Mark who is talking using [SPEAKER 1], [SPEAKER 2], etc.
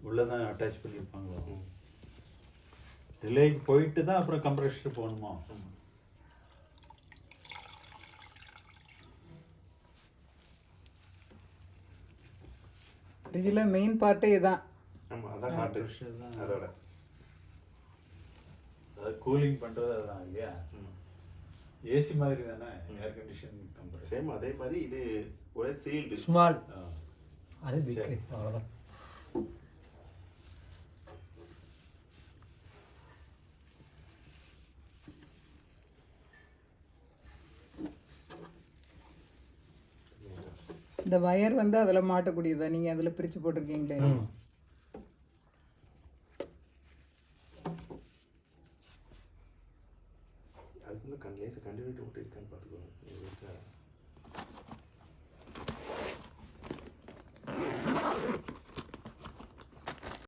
[SPEAKER 1] உள்ளே தான் அட்டாச் பண்ணியிருப்பாங்களோ. ரிலேக்கு போயிட்டு தான் அப்புறம் கம்ப்ரெஷர் போகணுமா?
[SPEAKER 2] ஃப்ரிட்ஜில் மெயின் பார்ட்டே இதுதான்.
[SPEAKER 3] ஆமாம், அதான் ஹாட்
[SPEAKER 1] ப்ரெஷர் தான்.
[SPEAKER 3] அதோட
[SPEAKER 1] அதாவது கூலிங் பண்ணுறது அதுதான் இல்லையா? ஏசி மாதிரி தானே ஏர் கண்டிஷன் கம்ப்ரெஷர்.
[SPEAKER 3] சேம் அதே மாதிரி இது ஒரே சீல்டு
[SPEAKER 4] ஸ்மால். அது பிக். அவ்வளோதான்.
[SPEAKER 2] இந்த வயர் வந்து அதில் மாட்டக்கூடியதா? நீங்கள் அதில் பிரித்து போட்டிருக்கீங்களே.
[SPEAKER 3] அதுக்குள்ள லேசாக கண்டினியூட்டி விட்டு இருக்கான்னு பார்த்துக்கோங்க.